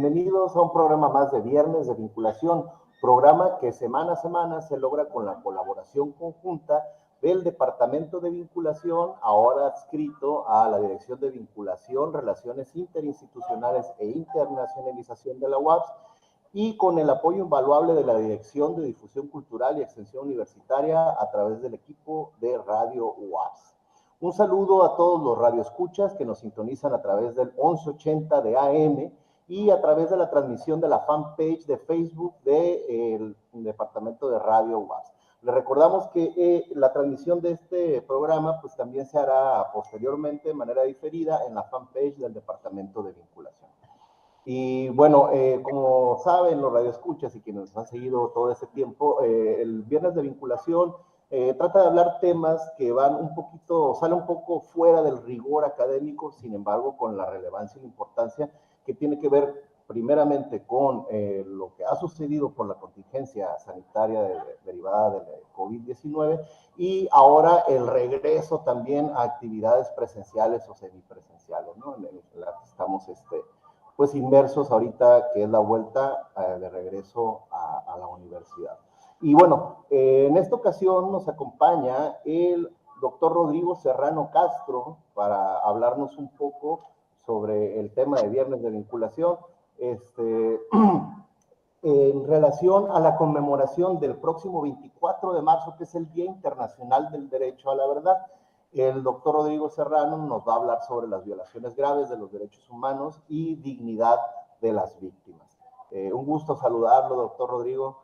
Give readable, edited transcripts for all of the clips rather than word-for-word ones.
Bienvenidos a un programa más de Viernes de Vinculación, programa que semana a semana se logra con la colaboración conjunta del Departamento de Vinculación, ahora adscrito a la Dirección de Vinculación, Relaciones Interinstitucionales e Internacionalización de la UAPS, y con el apoyo invaluable de la Dirección de Difusión Cultural y Extensión Universitaria a través del equipo de Radio UAPS. Un saludo a todos los radioescuchas que nos sintonizan a través del 1180 de AM y a través de la transmisión de la fanpage de Facebook del Departamento de Radio UAPS. Les recordamos que la transmisión de este programa pues también se hará posteriormente de manera diferida en la fanpage del Departamento de Vinculación. Y bueno, como saben los radioescuchas y quienes nos han seguido todo ese tiempo, el Viernes de Vinculación trata de hablar temas que van un poquito, salen un poco fuera del rigor académico, sin embargo, con la relevancia y la importancia que tiene que ver primeramente con lo que ha sucedido por la contingencia sanitaria derivada de la COVID-19 y ahora el regreso también a actividades presenciales o semipresenciales, ¿no? En la que estamos pues inmersos ahorita, que es la vuelta de regreso a la universidad. Y bueno, en esta ocasión nos acompaña el doctor Rodrigo Serrano Castro para hablarnos un poco sobre el tema de Viernes de Vinculación, en relación a la conmemoración del próximo 24 de marzo, que es el Día Internacional del Derecho a la Verdad. El doctor Rodrigo Serrano nos va a hablar sobre las violaciones graves de los derechos humanos y dignidad de las víctimas. Un gusto saludarlo, doctor Rodrigo.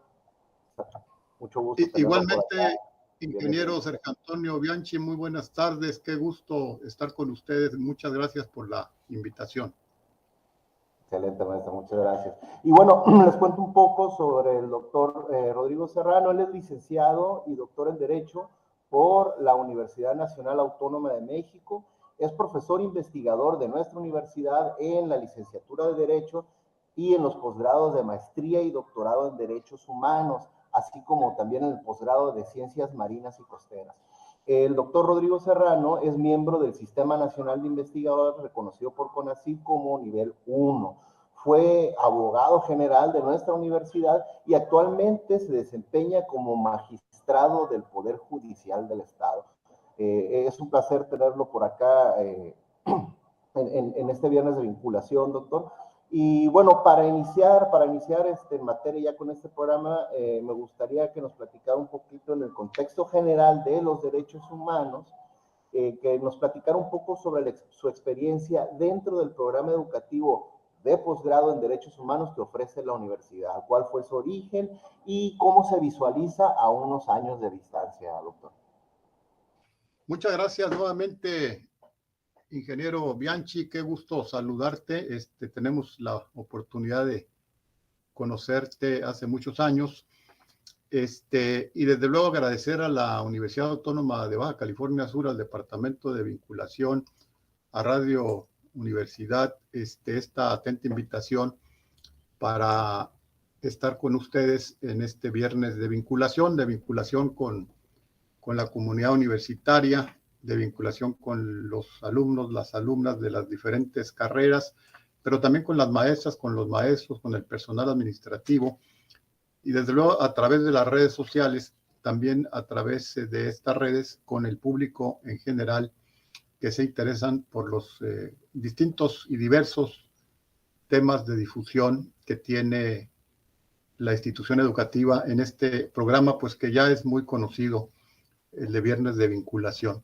Mucho gusto. Igualmente, ingeniero Sergio Antonio Bianchi, muy buenas tardes. Qué gusto estar con ustedes. Muchas gracias por la invitación. Excelente, maestro, muchas gracias. Y bueno, les cuento un poco sobre el doctor Rodrigo Serrano. Él es licenciado y doctor en Derecho por la Universidad Nacional Autónoma de México. Es profesor investigador de nuestra universidad en la licenciatura de Derecho y en los posgrados de maestría y doctorado en Derechos Humanos, así como también en el posgrado de Ciencias Marinas y Costeras. El doctor Rodrigo Serrano es miembro del Sistema Nacional de Investigadores, reconocido por CONACYT como nivel 1. Fue abogado general de nuestra universidad y actualmente se desempeña como magistrado del Poder Judicial del Estado. Es un placer tenerlo por acá en este Viernes de Vinculación, doctor. Y bueno, para iniciar en materia ya con este programa, me gustaría que nos platicara un poquito en el contexto general de los derechos humanos, que nos platicara un poco sobre su experiencia dentro del programa educativo de posgrado en Derechos Humanos que ofrece la universidad, cuál fue su origen y cómo se visualiza a unos años de distancia, doctor. Muchas gracias nuevamente, ingeniero Bianchi, qué gusto saludarte. Tenemos la oportunidad de conocerte hace muchos años. Y desde luego agradecer a la Universidad Autónoma de Baja California Sur, al Departamento de Vinculación, a Radio Universidad, esta atenta invitación para estar con ustedes en este Viernes de vinculación con la comunidad universitaria, de vinculación con los alumnos, las alumnas de las diferentes carreras, pero también con las maestras, con los maestros, con el personal administrativo, y desde luego a través de las redes sociales, también a través de estas redes, con el público en general que se interesan por los distintos y diversos temas de difusión que tiene la institución educativa en este programa, pues que ya es muy conocido, el de Viernes de Vinculación.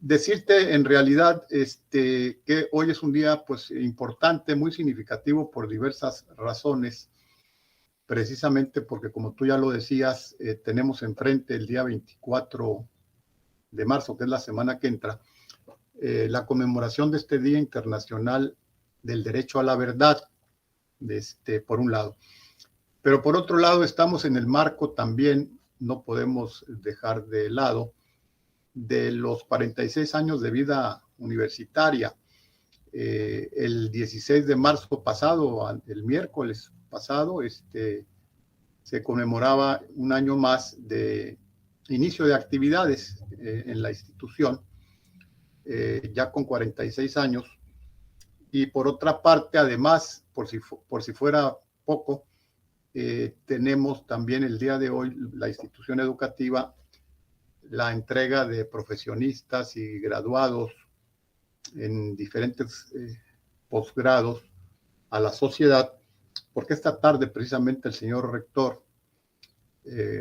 Decirte en realidad que hoy es un día pues importante, muy significativo por diversas razones, precisamente porque, como tú ya lo decías, tenemos enfrente el día 24 de marzo, que es la semana que entra, la conmemoración de este Día Internacional del Derecho a la Verdad, por un lado. Pero por otro lado, estamos en el marco también, no podemos dejar de lado, de los 46 años de vida universitaria. El 16 de marzo pasado, el miércoles pasado, se conmemoraba un año más de inicio de actividades en la institución, ya con 46 años, Y por otra parte, además, por si fuera poco, tenemos también el día de hoy la institución educativa, la entrega de profesionistas y graduados en diferentes posgrados a la sociedad, porque esta tarde precisamente el señor rector,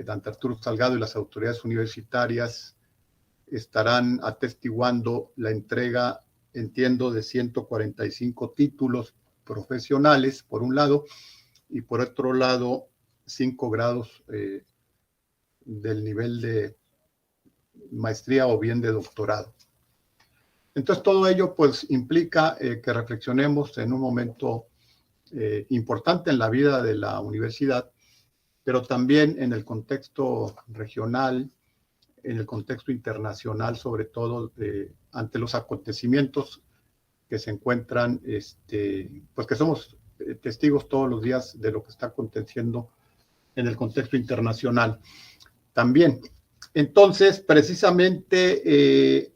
Dante Arturo Salgado, y las autoridades universitarias estarán atestiguando la entrega, entiendo, de 145 títulos profesionales, por un lado, y por otro lado, 5 grados del nivel de maestría o bien de doctorado. Entonces, todo ello pues implica que reflexionemos en un momento importante en la vida de la universidad, pero también en el contexto regional, en el contexto internacional, sobre todo ante los acontecimientos que se encuentran, pues que somos testigos todos los días de lo que está aconteciendo en el contexto internacional también. Entonces, precisamente,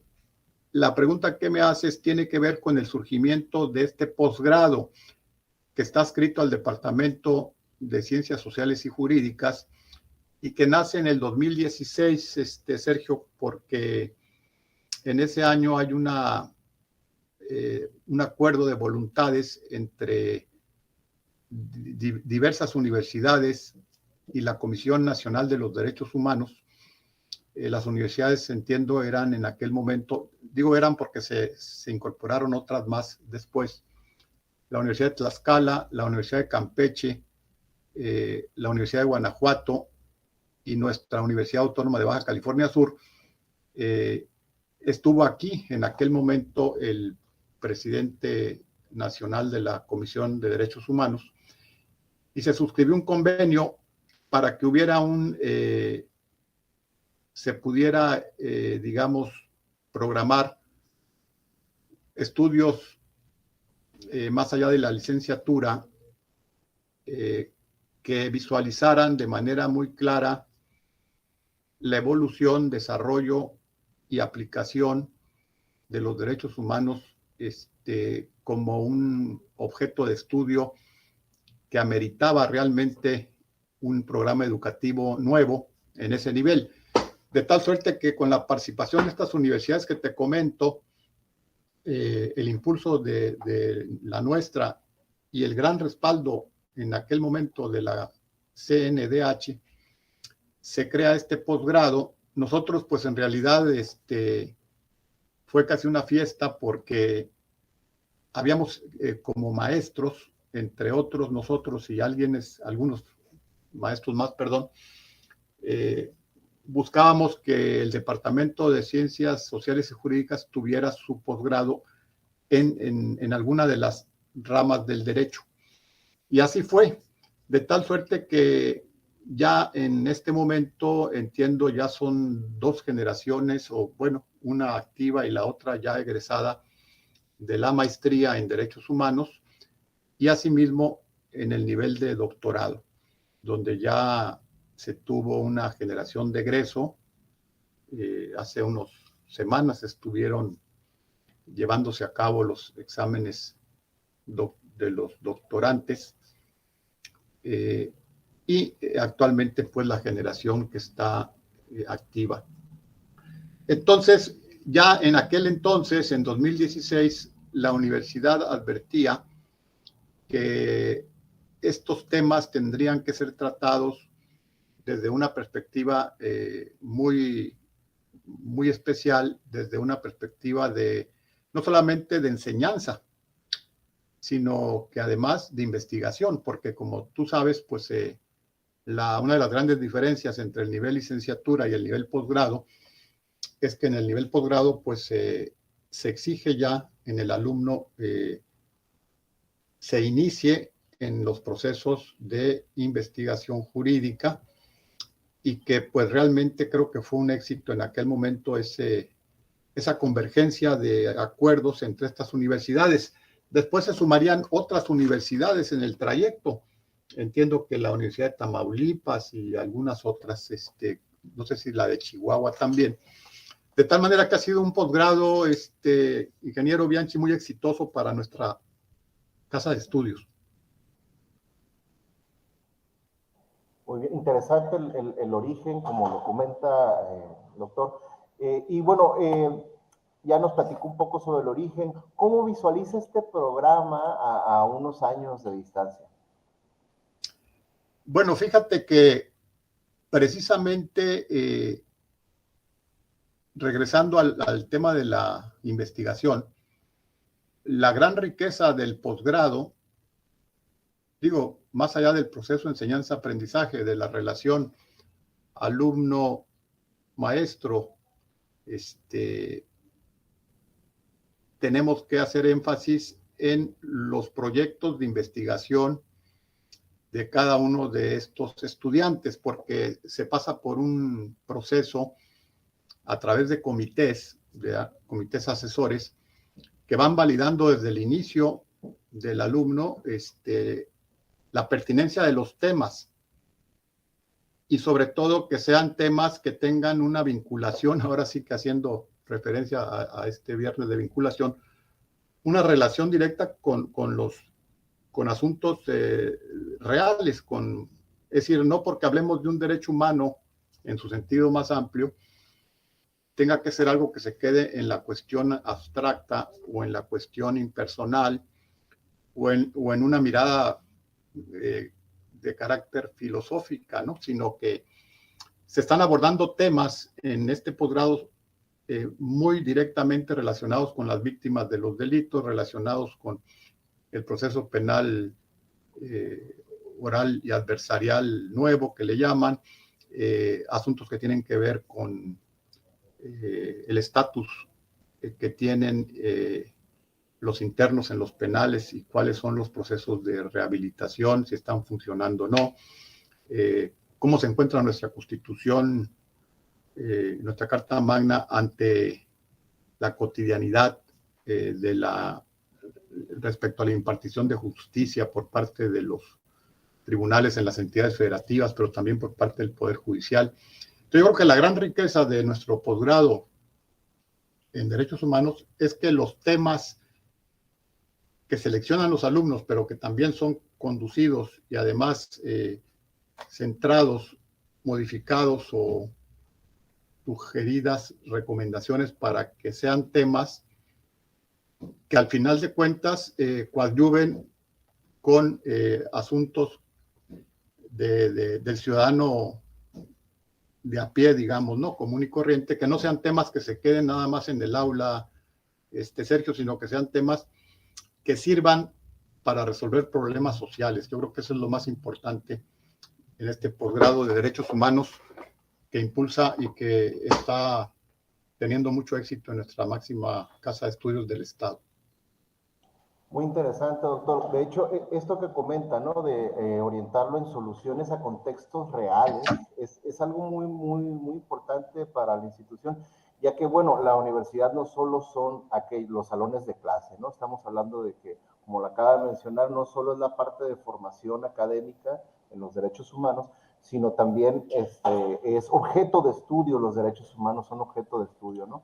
la pregunta que me haces tiene que ver con el surgimiento de este posgrado que está adscrito al Departamento de Ciencias Sociales y Jurídicas y que nace en el 2016, Sergio, porque en ese año hay un acuerdo de voluntades entre diversas universidades y la Comisión Nacional de los Derechos Humanos. Las universidades, entiendo, eran en aquel momento, digo eran porque se incorporaron otras más después, la Universidad de Tlaxcala, la Universidad de Campeche, la Universidad de Guanajuato y nuestra Universidad Autónoma de Baja California Sur. Estuvo aquí en aquel momento el presidente nacional de la Comisión de Derechos Humanos y se suscribió un convenio para que hubiera se pudiera, digamos, programar estudios más allá de la licenciatura que visualizaran de manera muy clara la evolución, desarrollo y aplicación de los derechos humanos como un objeto de estudio que ameritaba realmente un programa educativo nuevo en ese nivel. De tal suerte que con la participación de estas universidades que te comento, el impulso de la nuestra y el gran respaldo en aquel momento de la CNDH, se crea este posgrado. Nosotros, pues en realidad, fue casi una fiesta porque habíamos como maestros, entre otros nosotros y algunos maestros más, perdón, buscábamos que el Departamento de Ciencias Sociales y Jurídicas tuviera su posgrado en alguna de las ramas del derecho. Y así fue, de tal suerte que ya en este momento, entiendo, ya son 2 generaciones, o bueno, una activa y la otra ya egresada de la maestría en Derechos Humanos, y asimismo en el nivel de doctorado, donde ya se tuvo una generación de egreso. Hace unas semanas estuvieron llevándose a cabo los exámenes de los doctorantes y actualmente pues la generación que está activa. Entonces, ya en aquel entonces, en 2016, la universidad advertía que estos temas tendrían que ser tratados desde una perspectiva muy especial, desde una perspectiva no solamente de enseñanza, sino que además de investigación, porque como tú sabes, pues una de las grandes diferencias entre el nivel licenciatura y el nivel posgrado es que en el nivel posgrado pues se exige ya en el alumno se inicie en los procesos de investigación jurídica, y que pues realmente creo que fue un éxito en aquel momento esa convergencia de acuerdos entre estas universidades. Después se sumarían otras universidades en el trayecto. Entiendo que la Universidad de Tamaulipas y algunas otras, no sé si la de Chihuahua también. De tal manera que ha sido un posgrado, ingeniero Bianchi, muy exitoso para nuestra casa de estudios. Muy bien, interesante el origen, como lo comenta doctor. Y bueno, ya nos platicó un poco sobre el origen. ¿Cómo visualiza este programa a unos años de distancia? Bueno, fíjate que precisamente regresando al tema de la investigación, la gran riqueza del posgrado, digo, más allá del proceso de enseñanza-aprendizaje, de la relación alumno-maestro, tenemos que hacer énfasis en los proyectos de investigación de cada uno de estos estudiantes, porque se pasa por un proceso a través de comités asesores, que van validando desde el inicio del alumno la pertinencia de los temas y sobre todo que sean temas que tengan una vinculación, ahora sí que haciendo referencia a este viernes de vinculación, una relación directa con asuntos reales, es decir, no porque hablemos de un derecho humano en su sentido más amplio, tenga que ser algo que se quede en la cuestión abstracta o en la cuestión impersonal o en una mirada de carácter filosófica, ¿no? Sino que se están abordando temas en este posgrado muy directamente relacionados con las víctimas de los delitos, relacionados con el proceso penal oral y adversarial nuevo que le llaman, asuntos que tienen que ver con el estatus que tienen los internos en los penales y cuáles son los procesos de rehabilitación, si están funcionando o no, cómo se encuentra nuestra Constitución, nuestra Carta Magna ante la cotidianidad respecto a la impartición de justicia por parte de los tribunales en las entidades federativas, pero también por parte del Poder Judicial. Yo creo que la gran riqueza de nuestro posgrado en derechos humanos es que los temas que seleccionan los alumnos, pero que también son conducidos y además centrados, modificados o sugeridas recomendaciones para que sean temas que al final de cuentas coadyuven con asuntos del ciudadano de a pie, digamos, ¿no? Común y corriente, que no sean temas que se queden nada más en el aula, Sergio, sino que sean temas que sirvan para resolver problemas sociales. Yo creo que eso es lo más importante en este posgrado de Derechos Humanos que impulsa y que está teniendo mucho éxito en nuestra máxima casa de estudios del Estado. Muy interesante, doctor. De hecho, esto que comenta, ¿no? De orientarlo en soluciones a contextos reales, es algo muy importante para la institución, ya que, bueno, la universidad no solo son los salones de clase, ¿no? Estamos hablando de que, como lo acaba de mencionar, no solo es la parte de formación académica en los derechos humanos, sino también es objeto de estudio, los derechos humanos son objeto de estudio, ¿no?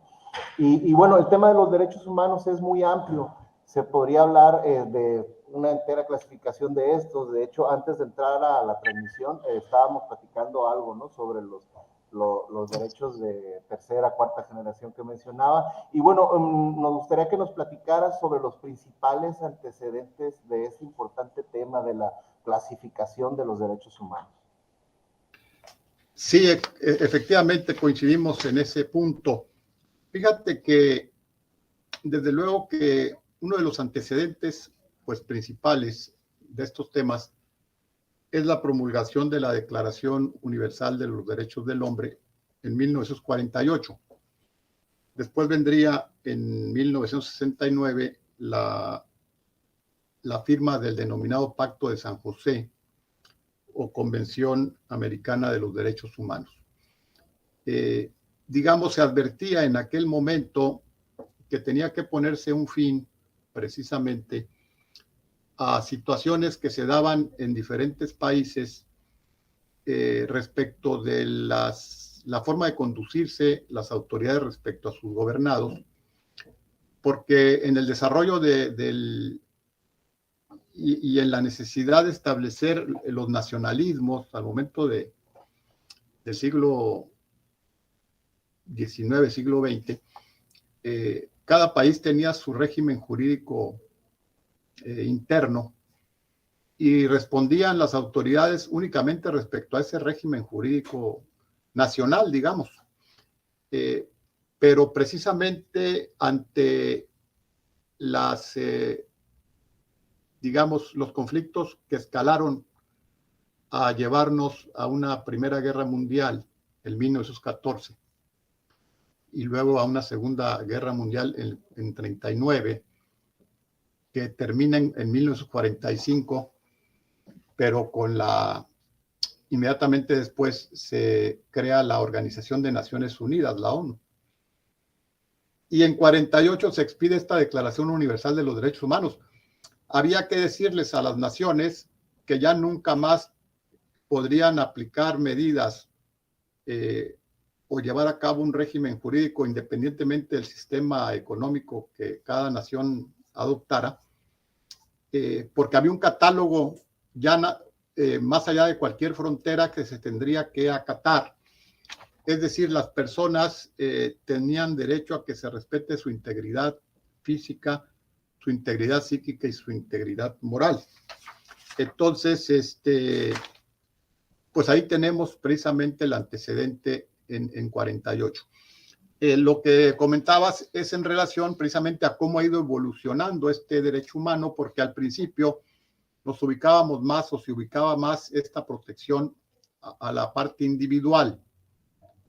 Y bueno, el tema de los derechos humanos es muy amplio. Se podría hablar de una entera clasificación de estos. De hecho, antes de entrar a la transmisión, estábamos platicando algo, ¿no? Sobre los derechos de tercera, cuarta generación que mencionaba. Y bueno, nos gustaría que nos platicaras sobre los principales antecedentes de este importante tema de la clasificación de los derechos humanos. Sí, efectivamente coincidimos en ese punto. Fíjate que, desde luego que uno de los antecedentes pues, principales de estos temas es la promulgación de la Declaración Universal de los Derechos del Hombre en 1948. Después vendría en 1969 la firma del denominado Pacto de San José o Convención Americana de los Derechos Humanos. Digamos, se advertía en aquel momento que tenía que ponerse un fin precisamente a situaciones que se daban en diferentes países respecto de la forma de conducirse las autoridades respecto a sus gobernados, porque en el desarrollo del y en la necesidad de establecer los nacionalismos al momento del siglo XIX, siglo XX, cada país tenía su régimen jurídico interno y respondían las autoridades únicamente respecto a ese régimen jurídico nacional, digamos. Pero precisamente ante digamos, los conflictos que escalaron a llevarnos a una Primera Guerra Mundial en 1914 y luego a una Segunda Guerra Mundial en 39, que termina en 1945, pero inmediatamente después se crea la Organización de Naciones Unidas, la ONU. Y en 48 se expide esta Declaración Universal de los Derechos Humanos. Había que decirles a las naciones que ya nunca más podrían aplicar medidas o llevar a cabo un régimen jurídico independientemente del sistema económico que cada nación adoptara, porque había un catálogo ya más allá de cualquier frontera que se tendría que acatar. Es decir, las personas tenían derecho a que se respete su integridad física, su integridad psíquica y su integridad moral. Entonces, pues ahí tenemos precisamente el antecedente en 48. Lo que comentabas es en relación precisamente a cómo ha ido evolucionando este derecho humano, porque al principio nos ubicábamos más o se ubicaba más esta protección a la parte individual,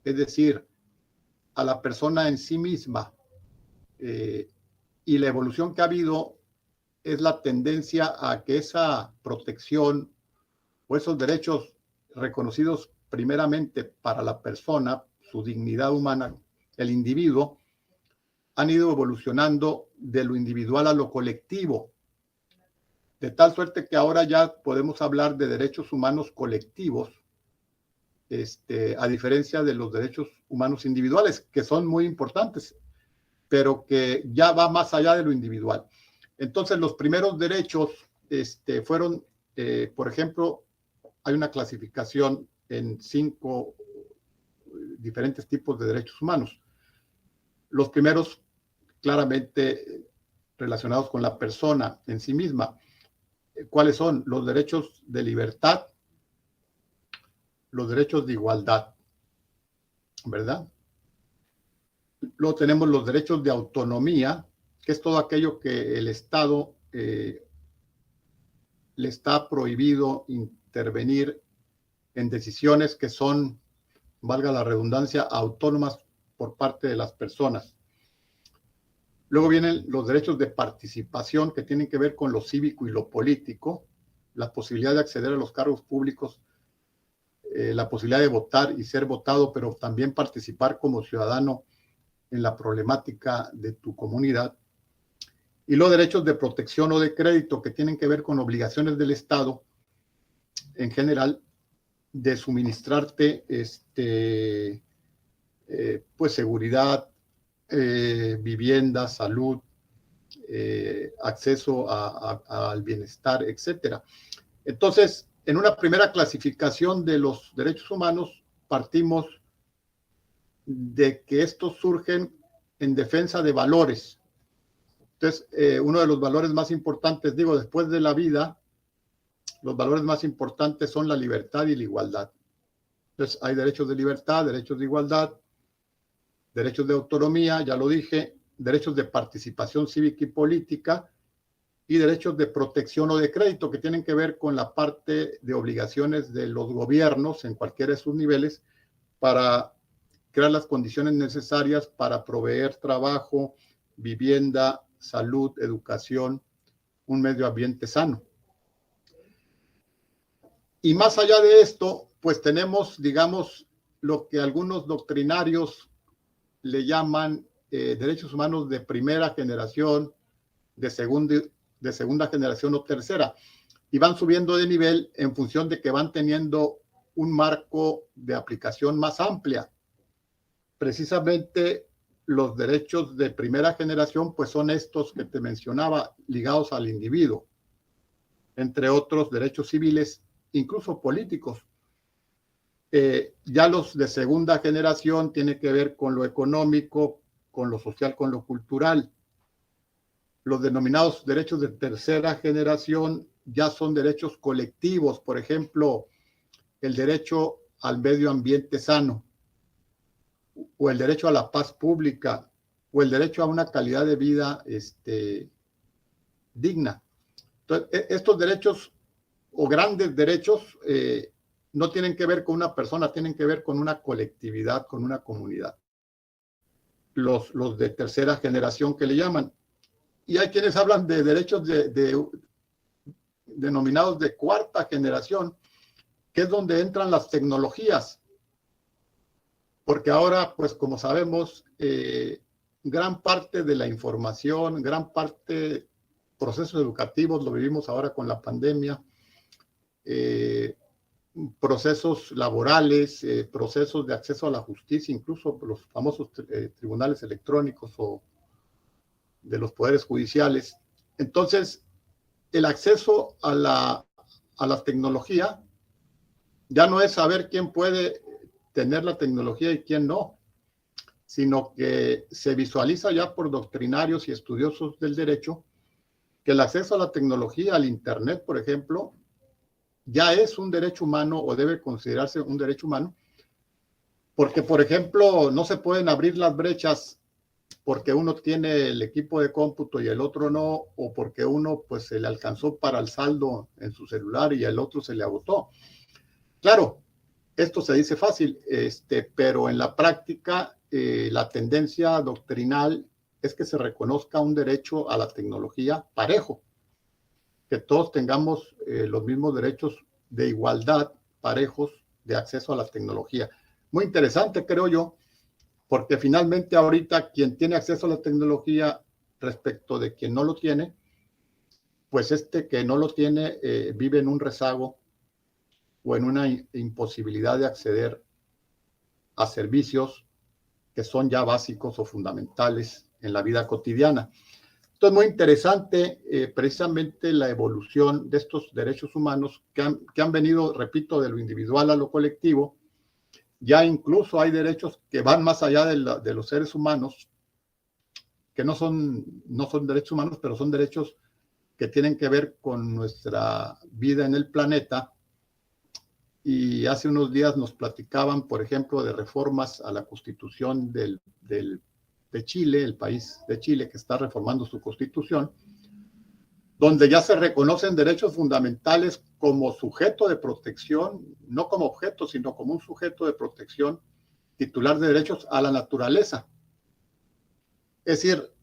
es decir, a la persona en sí misma. Y la evolución que ha habido es la tendencia a que esa protección o esos derechos reconocidos primeramente para la persona, su dignidad humana, el individuo, han ido evolucionando de lo individual a lo colectivo, de tal suerte que ahora ya podemos hablar de derechos humanos colectivos, a diferencia de los derechos humanos individuales, que son muy importantes, pero que ya va más allá de lo individual. Entonces, los primeros derechos fueron, por ejemplo, hay una clasificación en 5 diferentes tipos de derechos humanos. Los primeros, claramente relacionados con la persona en sí misma. ¿Cuáles son? Los derechos de libertad, los derechos de igualdad, ¿verdad? Luego tenemos los derechos de autonomía, que es todo aquello que el Estado le está prohibido intervenir en decisiones que son, valga la redundancia, autónomas por parte de las personas. Luego vienen los derechos de participación, que tienen que ver con lo cívico y lo político, la posibilidad de acceder a los cargos públicos, la posibilidad de votar y ser votado, pero también participar como ciudadano en la problemática de tu comunidad. Y los derechos de protección o de crédito, que tienen que ver con obligaciones del Estado en general de suministrarte pues seguridad, vivienda, salud, acceso al bienestar, etcétera. Entonces, en una primera clasificación de los derechos humanos, partimos de que estos surgen en defensa de valores. Entonces, uno de los valores más importantes, digo, después de la vida, los valores más importantes son la libertad y la igualdad. Entonces, hay derechos de libertad, derechos de igualdad, derechos de autonomía, ya lo dije, derechos de participación cívica y política y derechos de protección o de crédito, que tienen que ver con la parte de obligaciones de los gobiernos en cualquiera de sus niveles para crear las condiciones necesarias para proveer trabajo, vivienda, salud, educación, un medio ambiente sano. Y más allá de esto, pues tenemos, digamos, lo que algunos doctrinarios le llaman derechos humanos de primera generación, de segunda generación o tercera, y van subiendo de nivel en función de que van teniendo un marco de aplicación más amplia. Precisamente los derechos de primera generación, pues son estos que te mencionaba, ligados al individuo. entre otros derechos civiles, incluso políticos. Ya los de segunda generación tienen que ver con lo económico, con lo social, con lo cultural. Los denominados derechos de tercera generación ya son derechos colectivos, por ejemplo, el derecho al medio ambiente sano, o el derecho a la paz pública, o el derecho a una calidad de vida digna. Entonces, estos derechos o grandes derechos no tienen que ver con una persona, tienen que ver con una colectividad, con una comunidad. Los de tercera generación que le llaman. Y hay quienes hablan de derechos denominados de cuarta generación, que es donde entran las tecnologías. Porque ahora, pues como sabemos, gran parte de la información, gran parte procesos educativos, lo vivimos ahora con la pandemia, procesos laborales, procesos de acceso a la justicia, incluso los famosos tribunales electrónicos o de los poderes judiciales. Entonces, el acceso a la tecnología ya no es saber quién puede tener la tecnología y quién no, sino que se visualiza ya por doctrinarios y estudiosos del derecho que el acceso a la tecnología, al Internet, por ejemplo, ya es un derecho humano o debe considerarse un derecho humano, porque, por ejemplo, no se pueden abrir las brechas porque uno tiene el equipo de cómputo y el otro no, o porque uno pues se le alcanzó para el saldo en su celular y el otro se le agotó. Claro, esto se dice fácil, pero en la práctica la tendencia doctrinal es que se reconozca un derecho a la tecnología parejo, que todos tengamos los mismos derechos de igualdad parejos de acceso a la tecnología. Muy interesante, creo yo, porque finalmente ahorita quien tiene acceso a la tecnología respecto de quien no lo tiene, pues que no lo tiene vive en un rezago o en una imposibilidad de acceder a servicios que son ya básicos o fundamentales en la vida cotidiana. Entonces, muy interesante precisamente la evolución de estos derechos humanos que han venido, repito, de lo individual a lo colectivo. Ya incluso hay derechos que van más allá de los seres humanos, que no son derechos humanos, pero son derechos que tienen que ver con nuestra vida en el planeta. Y hace unos días nos platicaban, por ejemplo, de reformas a la Constitución de Chile, el país de Chile que está reformando su Constitución, donde ya se reconocen derechos fundamentales como sujeto de protección, no como objeto, sino como un sujeto de protección titular de derechos a la naturaleza. Es decir,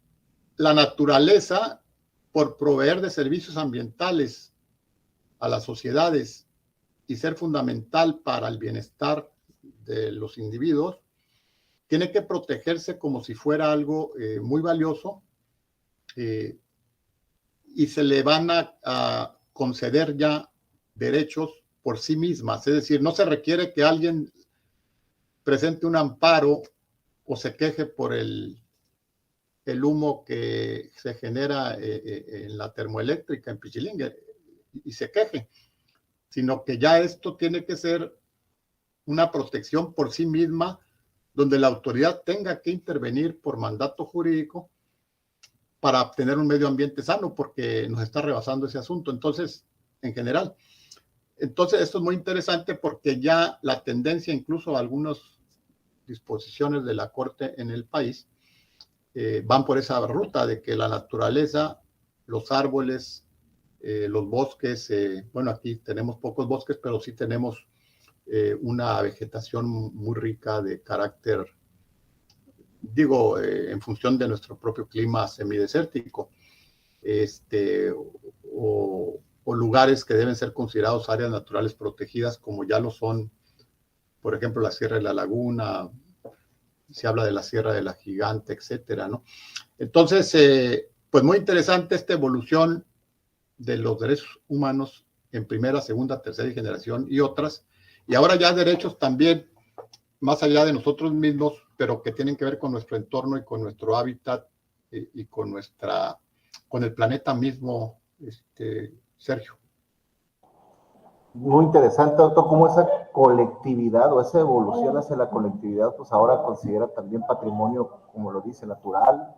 la naturaleza, por proveer de servicios ambientales a las sociedades y ser fundamental para el bienestar de los individuos, tiene que protegerse como si fuera algo muy valioso y se le van a conceder ya derechos por sí mismas. Es decir, no se requiere que alguien presente un amparo o se queje por el humo que se genera en la termoeléctrica en Pichilingue y se queje, sino que ya esto tiene que ser una protección por sí misma, donde la autoridad tenga que intervenir por mandato jurídico para obtener un medio ambiente sano, porque nos está rebasando ese asunto. Entonces, en general. Entonces, esto es muy interesante porque ya la tendencia, incluso algunas disposiciones de la Corte en el país, van por esa ruta de que la naturaleza, los árboles, los bosques, bueno, aquí tenemos pocos bosques, pero sí tenemos una vegetación muy rica de carácter, digo, en función de nuestro propio clima semidesértico, o lugares que deben ser considerados áreas naturales protegidas, como ya lo son, por ejemplo, la Sierra de la Laguna, se habla de la Sierra de la Gigante, etcétera, ¿no? Entonces, pues muy interesante esta evolución de los derechos humanos en primera, segunda, tercera generación y otras, y ahora ya derechos también más allá de nosotros mismos, pero que tienen que ver con nuestro entorno y con nuestro hábitat y con el planeta mismo, Sergio. Muy interesante, doctor, cómo esa colectividad o esa evolución hacia la colectividad, pues ahora considera también patrimonio, como lo dice, natural,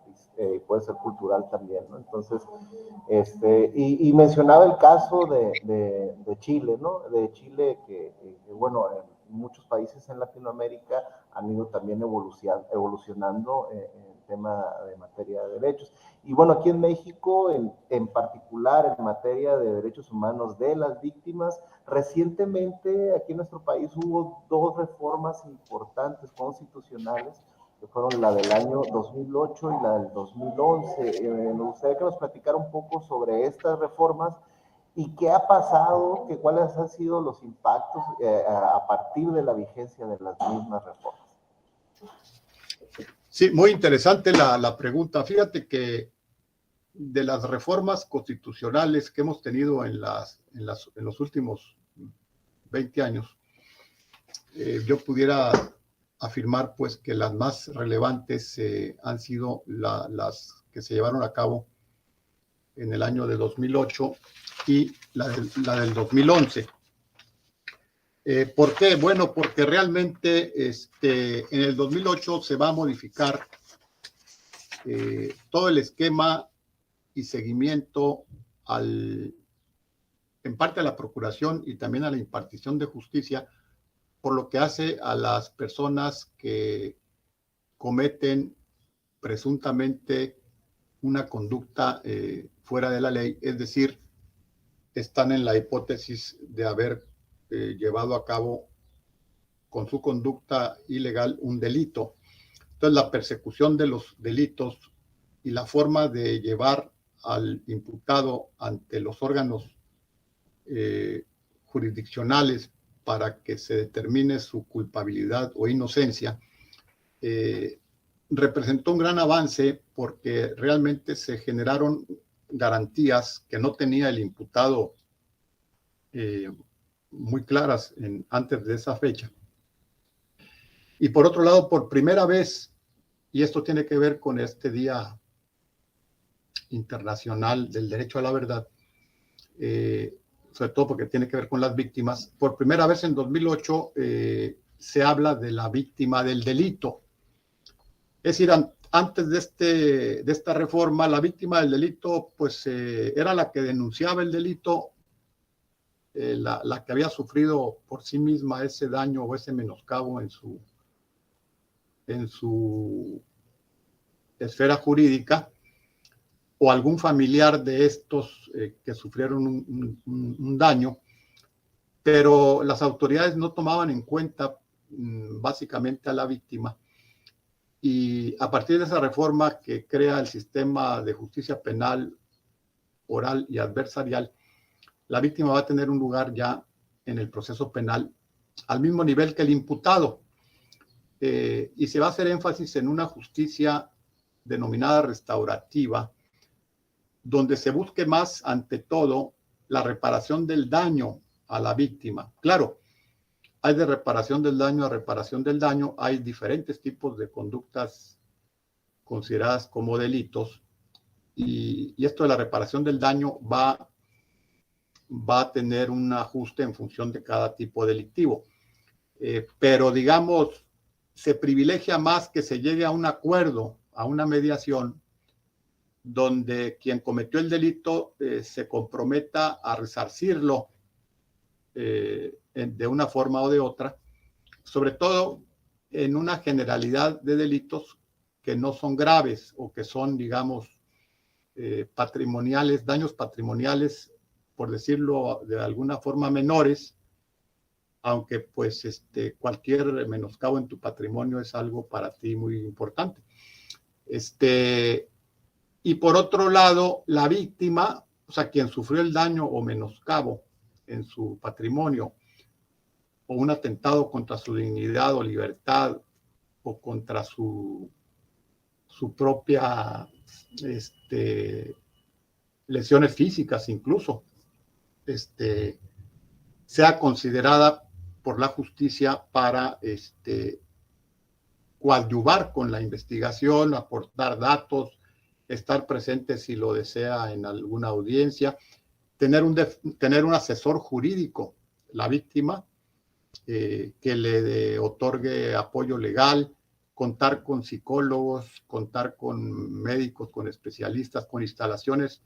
puede ser cultural también, ¿no? Entonces, y mencionaba el caso de Chile, ¿no? De Chile, bueno, en muchos países en Latinoamérica han ido también evolucionando en tema de materia de derechos. Y bueno, aquí en México, en particular en materia de derechos humanos de las víctimas, recientemente aquí en nuestro país hubo dos reformas importantes constitucionales, que fueron la del año 2008 y la del 2011. Me gustaría que nos platicara un poco sobre estas reformas y qué ha pasado, cuáles han sido los impactos a partir de la vigencia de las mismas reformas. Sí, muy interesante la pregunta. Fíjate que de las reformas constitucionales que hemos tenido en los últimos 20 años, yo pudiera afirmar pues que las más relevantes han sido las que se llevaron a cabo en el año de 2008 y la del 2011. ¿Por qué? Bueno, porque realmente en el 2008 se va a modificar todo el esquema y seguimiento en parte a la procuración y también a la impartición de justicia, por lo que hace a las personas que cometen presuntamente una conducta fuera de la ley, es decir, están en la hipótesis de haber llevado a cabo con su conducta ilegal un delito. Entonces, la persecución de los delitos y la forma de llevar al imputado ante los órganos jurisdiccionales para que se determine su culpabilidad o inocencia, representó un gran avance porque realmente se generaron garantías que no tenía el imputado muy claras antes de esa fecha. Y por otro lado, por primera vez, y esto tiene que ver con este Día Internacional del Derecho a la Verdad, sobre todo porque tiene que ver con las víctimas, por primera vez en 2008 se habla de la víctima del delito. Es decir, antes de esta reforma, la víctima del delito pues era la que denunciaba el delito, la que había sufrido por sí misma ese daño o ese menoscabo en su esfera jurídica, o algún familiar de estos que sufrieron un daño, pero las autoridades no tomaban en cuenta básicamente a la víctima. Y a partir de esa reforma que crea el sistema de justicia penal, oral y adversarial, la víctima va a tener un lugar ya en el proceso penal al mismo nivel que el imputado. Y se va a hacer énfasis en una justicia denominada restaurativa, donde se busque más, ante todo, la reparación del daño a la víctima. Claro, hay de reparación del daño a reparación del daño, hay diferentes tipos de conductas consideradas como delitos, y esto de la reparación del daño va a tener un ajuste en función de cada tipo delictivo. Pero, digamos, se privilegia más que se llegue a un acuerdo, a una mediación, donde quien cometió el delito se comprometa a resarcirlo de una forma o de otra, sobre todo en una generalidad de delitos que no son graves o que son, digamos, patrimoniales, daños patrimoniales, por decirlo de alguna forma, menores, aunque pues cualquier menoscabo en tu patrimonio es algo para ti muy importante. Y por otro lado, la víctima, o sea, quien sufrió el daño o menoscabo en su patrimonio, o un atentado contra su dignidad o libertad, o contra su propia lesiones físicas incluso, sea considerada por la justicia para coadyuvar con la investigación, aportar datos, estar presente si lo desea en alguna audiencia, tener un asesor jurídico. la víctima, que le otorgue apoyo legal, contar con psicólogos, contar con médicos, con especialistas, con instalaciones,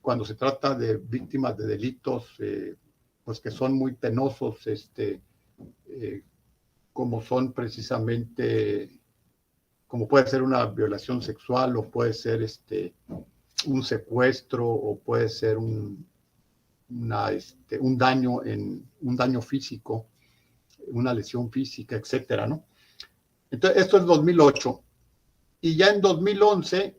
cuando se trata de víctimas de delitos pues que son muy penosos, como son precisamente, como puede ser una violación sexual, o puede ser un secuestro, o puede ser un daño físico, una lesión física, etcétera, ¿no? Entonces, esto es 2008. Y ya en 2011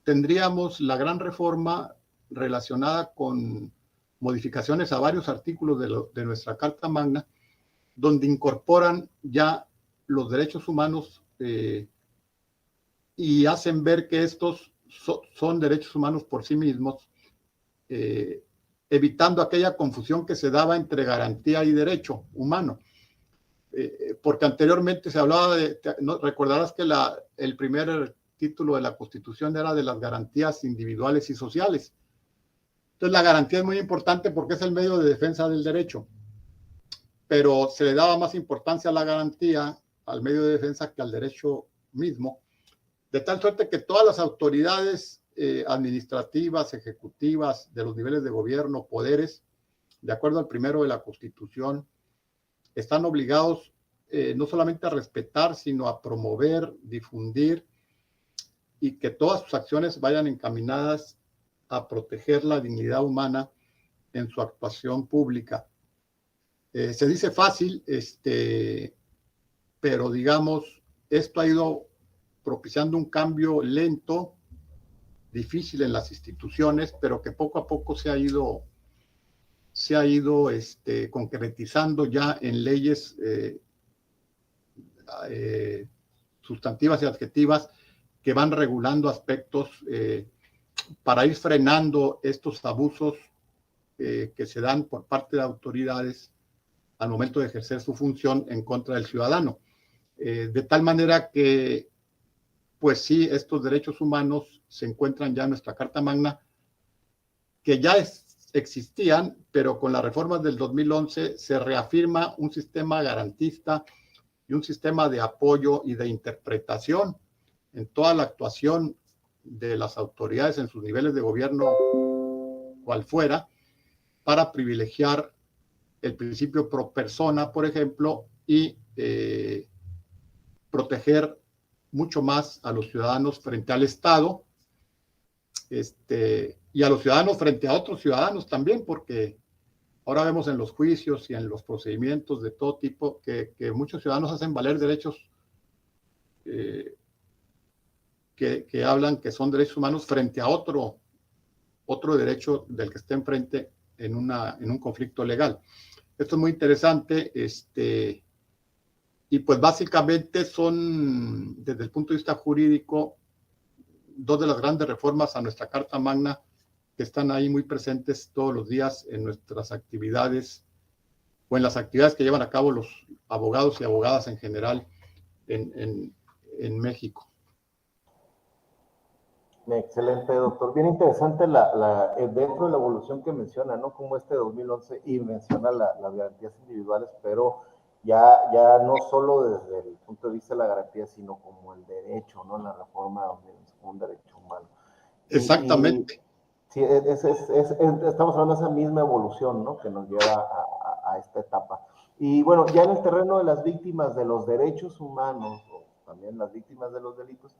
tendríamos la gran reforma relacionada con modificaciones a varios artículos de nuestra Carta Magna, donde incorporan ya los derechos humanos y hacen ver que estos son derechos humanos por sí mismos, evitando aquella confusión que se daba entre garantía y derecho humano. Porque anteriormente se hablaba ¿no? Recordarás que el primer título de la Constitución era de las garantías individuales y sociales. Entonces la garantía es muy importante porque es el medio de defensa del derecho, pero se le daba más importancia a la garantía, al medio de defensa, que al derecho mismo, de tal suerte que todas las autoridades administrativas, ejecutivas, de los niveles de gobierno, poderes, de acuerdo al primero de la Constitución, están obligados no solamente a respetar, sino a promover, difundir, y que todas sus acciones vayan encaminadas a proteger la dignidad humana en su actuación pública. Se dice fácil, pero digamos, esto ha ido propiciando un cambio lento, difícil en las instituciones, pero que poco a poco se ha ido concretizando ya en leyes sustantivas y adjetivas que van regulando aspectos para ir frenando estos abusos que se dan por parte de autoridades al momento de ejercer su función en contra del ciudadano. De tal manera que, pues sí, estos derechos humanos se encuentran ya en nuestra Carta Magna, que ya existían, pero con las reformas del 2011 se reafirma un sistema garantista y un sistema de apoyo y de interpretación en toda la actuación de las autoridades en sus niveles de gobierno, cual fuera, para privilegiar el principio pro persona, por ejemplo, y proteger mucho más a los ciudadanos frente al Estado, y a los ciudadanos frente a otros ciudadanos también, porque ahora vemos en los juicios y en los procedimientos de todo tipo que muchos ciudadanos hacen valer derechos que hablan que son derechos humanos frente a otro derecho del que esté enfrente en un conflicto legal. Esto es muy interesante, y pues básicamente son, desde el punto de vista jurídico, dos de las grandes reformas a nuestra Carta Magna que están ahí muy presentes todos los días en nuestras actividades o en las actividades que llevan a cabo los abogados y abogadas en general en México. Excelente, doctor. Bien interesante dentro de la evolución que menciona, ¿no? Como 2011 y menciona las garantías individuales, pero ya no solo desde el punto de vista de la garantía, sino como el derecho, ¿no? La reforma donde es un derecho humano. Exactamente. Sí, estamos hablando de esa misma evolución, ¿no? Que nos lleva a esta etapa. Y bueno, ya en el terreno de las víctimas de los derechos humanos, o también las víctimas de los delitos,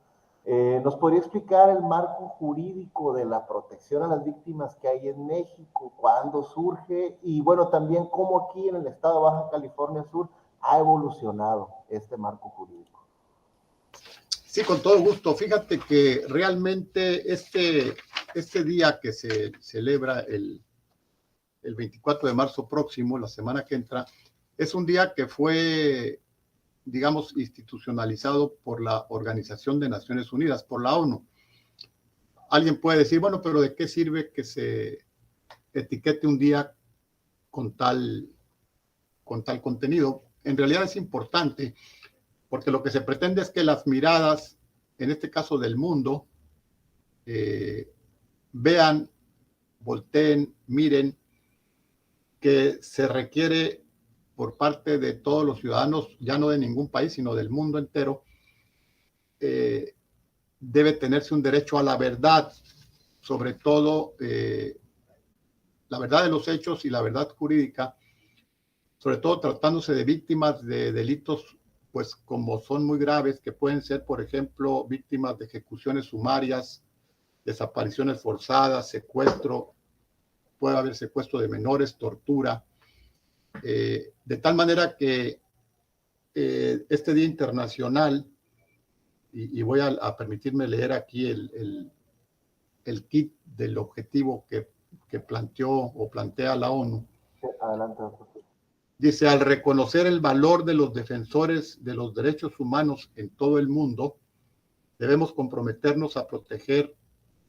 ¿nos podría explicar el marco jurídico de la protección a las víctimas que hay en México? ¿Cuándo surge? Y bueno, también cómo aquí en el estado de Baja California Sur ha evolucionado este marco jurídico. Sí, con todo gusto. Fíjate que realmente este día que se celebra el 24 de marzo próximo, la semana que entra, es un día que fue, digamos, institucionalizado por la Organización de Naciones Unidas, por la ONU. Alguien puede decir, bueno, pero ¿de qué sirve que se etiquete un día con tal contenido? En realidad es importante, porque lo que se pretende es que las miradas, en este caso del mundo, vean, volteen, miren que se requiere por parte de todos los ciudadanos, ya no de ningún país, sino del mundo entero. Debe tenerse un derecho a la verdad, sobre todo la verdad de los hechos y la verdad jurídica, sobre todo tratándose de víctimas de delitos, pues como son muy graves, que pueden ser, por ejemplo, víctimas de ejecuciones sumarias, desapariciones forzadas, secuestro, puede haber secuestro de menores, tortura, de tal manera que este Día Internacional, y voy a permitirme leer aquí el kit del objetivo que planteó o plantea la ONU. Adelante. Dice, al reconocer el valor de los defensores de los derechos humanos en todo el mundo, debemos comprometernos a proteger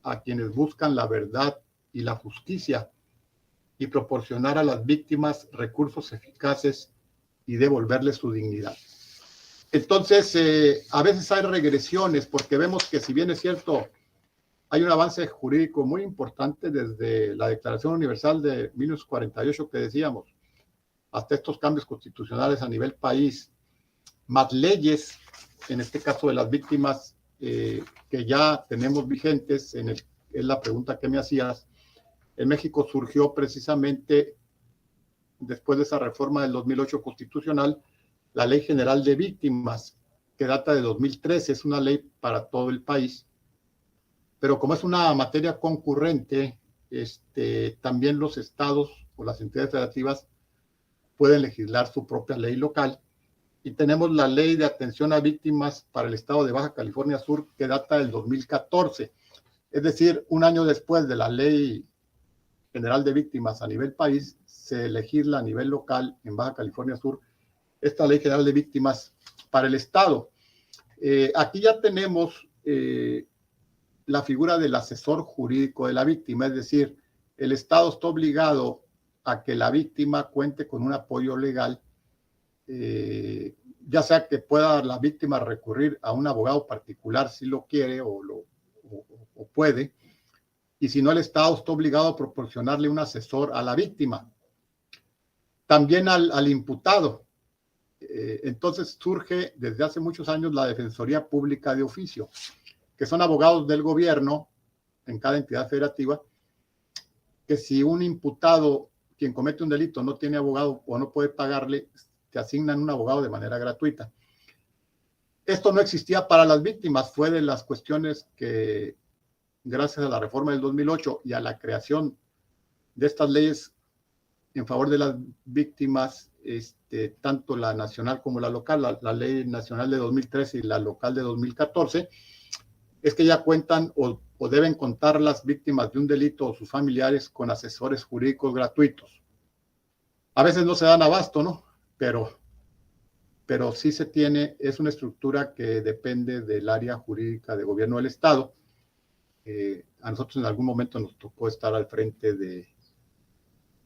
a quienes buscan la verdad y la justicia y proporcionar a las víctimas recursos eficaces y devolverles su dignidad. Entonces, a veces hay regresiones porque vemos que, si bien es cierto, hay un avance jurídico muy importante desde la Declaración Universal de 1948 que decíamos, hasta estos cambios constitucionales a nivel país, más leyes, en este caso de las víctimas, que ya tenemos vigentes, es la pregunta que me hacías. En México surgió precisamente, después de esa reforma del 2008 constitucional, la Ley General de Víctimas, que data de 2013, es una ley para todo el país, pero como es una materia concurrente, también los estados o las entidades federativas pueden legislar su propia ley local, y tenemos la Ley de Atención a Víctimas para el estado de Baja California Sur, que data del 2014, es decir, un año después de la Ley General de Víctimas a nivel país, se legisla a nivel local en Baja California Sur esta Ley General de Víctimas para el estado. Aquí ya tenemos la figura del asesor jurídico de la víctima, es decir, el estado está obligado a que la víctima cuente con un apoyo legal, ya sea que pueda la víctima recurrir a un abogado particular si lo quiere o puede, y si no, el estado está obligado a proporcionarle un asesor a la víctima, también al imputado. Entonces surge desde hace muchos años la Defensoría Pública de Oficio, que son abogados del gobierno en cada entidad federativa, que si un imputado, quien comete un delito, no tiene abogado o no puede pagarle, te asignan un abogado de manera gratuita. Esto no existía para las víctimas, fue de las cuestiones que, gracias a la reforma del 2008 y a la creación de estas leyes en favor de las víctimas, tanto la nacional como la local, la ley nacional de 2013 y la local de 2014, es que ya cuentan o deben contar las víctimas de un delito o sus familiares con asesores jurídicos gratuitos. A veces no se dan abasto, ¿no? Pero sí se tiene, es una estructura que depende del área jurídica de gobierno del Estado. A nosotros en algún momento nos tocó estar al frente de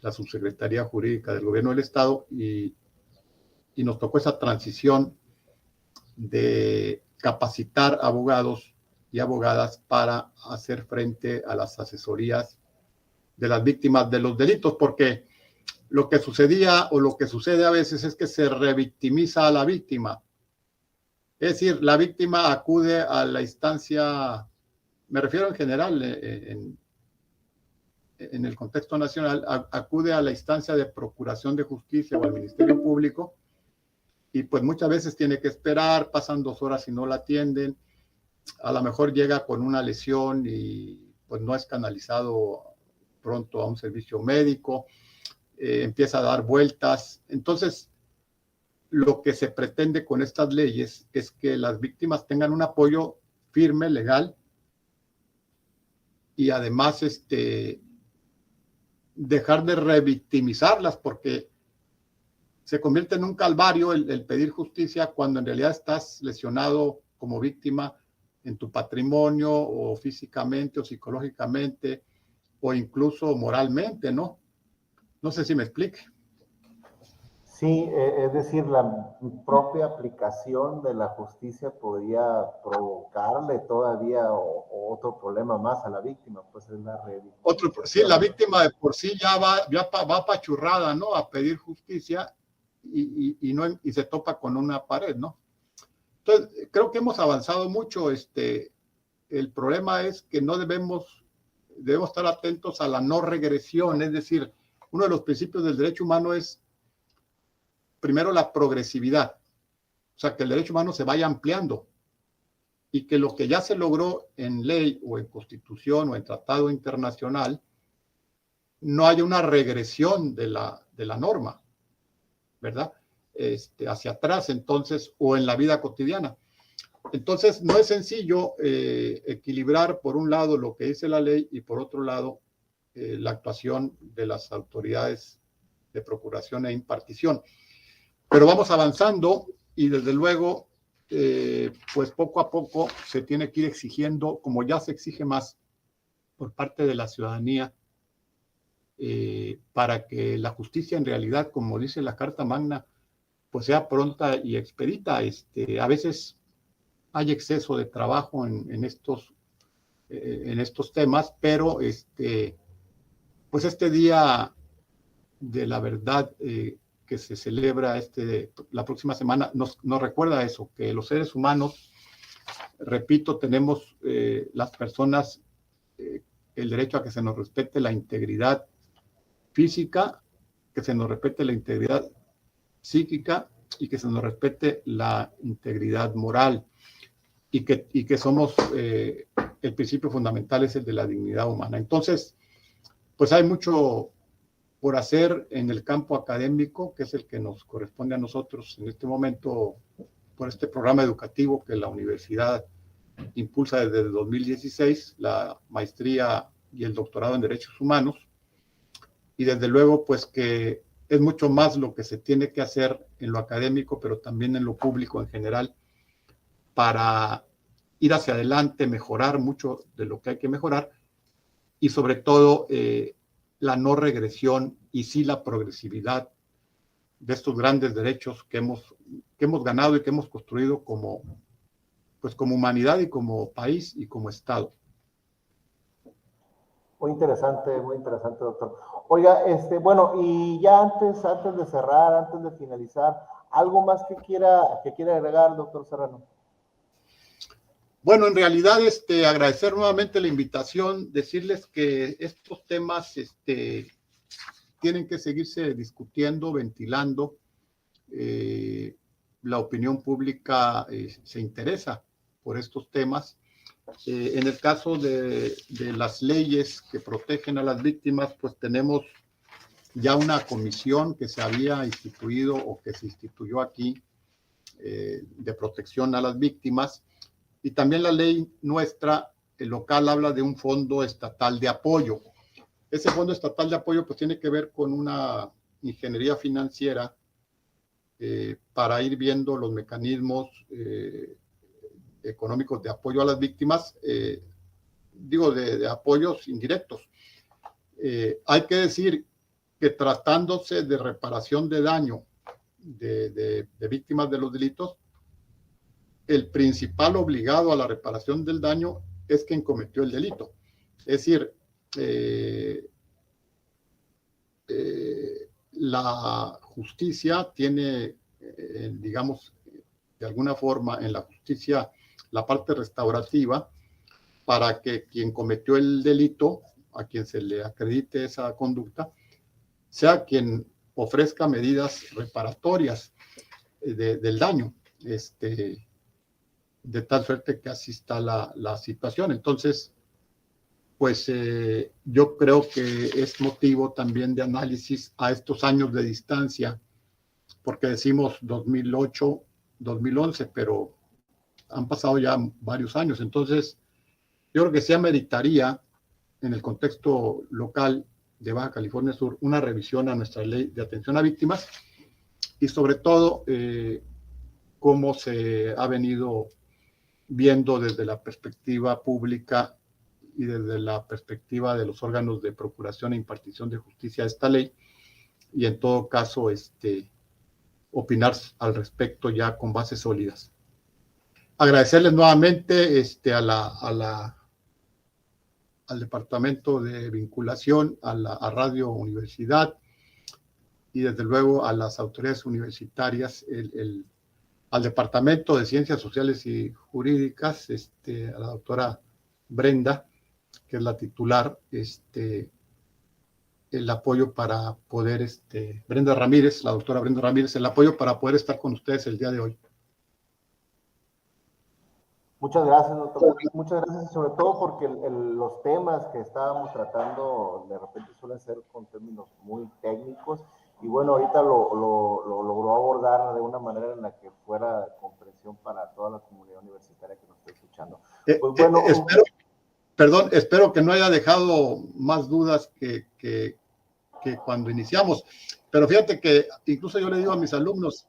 la Subsecretaría Jurídica del Gobierno del Estado y nos tocó esa transición de capacitar abogados y abogadas para hacer frente a las asesorías de las víctimas de los delitos, porque lo que sucedía o lo que sucede a veces es que se revictimiza a la víctima. Es decir, la víctima acude a la instancia, me refiero en general, en el contexto nacional, acude a la instancia de procuración de justicia o al Ministerio Público, y pues muchas veces tiene que esperar, pasan 2 horas y no la atienden, a lo mejor llega con una lesión y pues no es canalizado pronto a un servicio médico, empieza a dar vueltas. Entonces, lo que se pretende con estas leyes es que las víctimas tengan un apoyo firme, legal, y además dejar de revictimizarlas, porque se convierte en un calvario el pedir justicia cuando en realidad estás lesionado como víctima en tu patrimonio o físicamente o psicológicamente o incluso moralmente, ¿no? No sé si me explique. Sí, es decir, la propia aplicación de la justicia podría provocarle todavía otro problema más a la víctima, pues es la Sí, revictimización, la ¿no? víctima de por sí va apachurrada, ¿no? A pedir justicia y no, y se topa con una pared, ¿no? Entonces, creo que hemos avanzado mucho. El problema es que no debemos estar atentos a la no regresión, es decir, uno de los principios del derecho humano es primero la progresividad, o sea, que el derecho humano se vaya ampliando y que lo que ya se logró en ley o en constitución o en tratado internacional no haya una regresión de la norma, ¿verdad? Hacia atrás, entonces, o en la vida cotidiana. Entonces, no es sencillo equilibrar por un lado lo que dice la ley y por otro lado la actuación de las autoridades de procuración e impartición. Pero vamos avanzando y desde luego, pues poco a poco se tiene que ir exigiendo, como ya se exige más por parte de la ciudadanía, para que la justicia en realidad, como dice la Carta Magna, pues sea pronta y expedita. A veces hay exceso de trabajo en estos temas, pero pues este día de la verdad que se celebra la próxima semana nos recuerda eso, que los seres humanos, repito, tenemos las personas el derecho a que se nos respete la integridad física, que se nos respete la integridad psíquica y que se nos respete la integridad moral y que somos, el principio fundamental es el de la dignidad humana. Entonces, pues hay mucho por hacer en el campo académico, que es el que nos corresponde a nosotros en este momento por este programa educativo que la universidad impulsa desde el 2016, la maestría y el doctorado en Derechos Humanos. Y desde luego, pues que es mucho más lo que se tiene que hacer en lo académico, pero también en lo público en general, para ir hacia adelante, mejorar mucho de lo que hay que mejorar y sobre todo la no regresión y sí la progresividad de estos grandes derechos que hemos ganado y que hemos construido como humanidad y como país y como Estado. Muy interesante, doctor. Oiga, bueno, y ya antes de cerrar, antes de finalizar, ¿algo más que quiera agregar, doctor Serrano? Bueno, en realidad, agradecer nuevamente la invitación, decirles que estos temas tienen que seguirse discutiendo, ventilando. La opinión pública se interesa por estos temas. En el caso de las leyes que protegen a las víctimas, pues tenemos ya una comisión que se había instituido o que se instituyó aquí de protección a las víctimas. Y también la ley nuestra, el local, habla de un fondo estatal de apoyo. Ese fondo estatal de apoyo pues tiene que ver con una ingeniería financiera para ir viendo los mecanismos económicos de apoyo a las víctimas, de apoyos indirectos. Hay que decir que tratándose de reparación de daño de víctimas de los delitos, el principal obligado a la reparación del daño es quien cometió el delito. Es decir, la justicia tiene, digamos, de alguna forma en la justicia la parte restaurativa para que quien cometió el delito, a quien se le acredite esa conducta, sea quien ofrezca medidas reparatorias del daño, de tal suerte que así está la situación. Entonces, pues yo creo que es motivo también de análisis a estos años de distancia, porque decimos 2008, 2011, pero han pasado ya varios años. Entonces, yo creo que sí ameritaría, en el contexto local de Baja California Sur, una revisión a nuestra ley de atención a víctimas y sobre todo cómo se ha venido viendo desde la perspectiva pública y desde la perspectiva de los órganos de procuración e impartición de justicia esta ley, y en todo caso opinar al respecto ya con bases sólidas. Agradecerles nuevamente al Departamento de Vinculación, a Radio Universidad y desde luego a las autoridades universitarias, al Departamento de Ciencias Sociales y Jurídicas, a la doctora Brenda, que es la titular, el apoyo para poder, Brenda Ramírez, la doctora Brenda Ramírez, el apoyo para poder estar con ustedes el día de hoy. Muchas gracias, doctor. Muchas gracias, sobre todo porque los temas que estábamos tratando de repente suelen ser con términos muy técnicos y bueno, ahorita lo logró abordar de una manera en la que fuera comprensión para toda la comunidad universitaria que nos está escuchando. Pues bueno, espero que no haya dejado más dudas que cuando iniciamos, pero fíjate que incluso yo le digo a mis alumnos,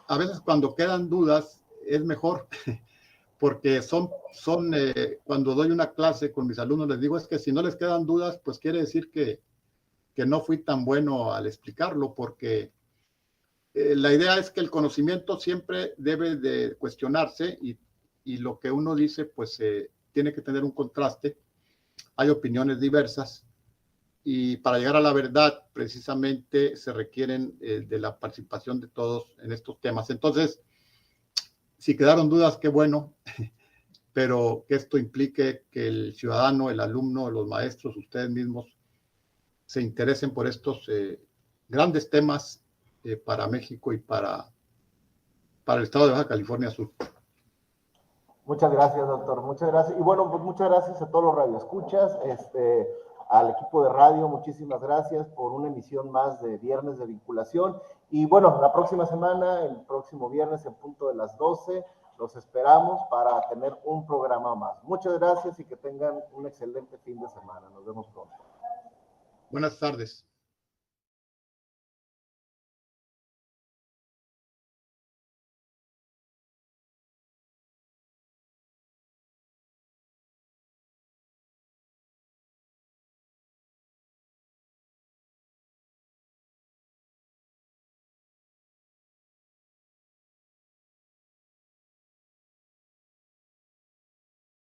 a veces cuando quedan dudas es mejor, porque cuando doy una clase con mis alumnos les digo, es que si no les quedan dudas, pues quiere decir que no fui tan bueno al explicarlo, porque la idea es que el conocimiento siempre debe de cuestionarse y lo que uno dice, pues tiene que tener un contraste. Hay opiniones diversas y para llegar a la verdad precisamente se requieren de la participación de todos en estos temas. Entonces, si quedaron dudas, qué bueno, pero que esto implique que el ciudadano, el alumno, los maestros, ustedes mismos, se interesen por estos grandes temas para México y para el estado de Baja California Sur. Muchas gracias, doctor. Muchas gracias. Y bueno, pues muchas gracias a todos los radioescuchas, al equipo de radio, muchísimas gracias por una emisión más de Viernes de Vinculación. Y bueno, la próxima semana, el próximo viernes en punto de las 12, los esperamos para tener un programa más. Muchas gracias y que tengan un excelente fin de semana. Nos vemos pronto. Buenas tardes.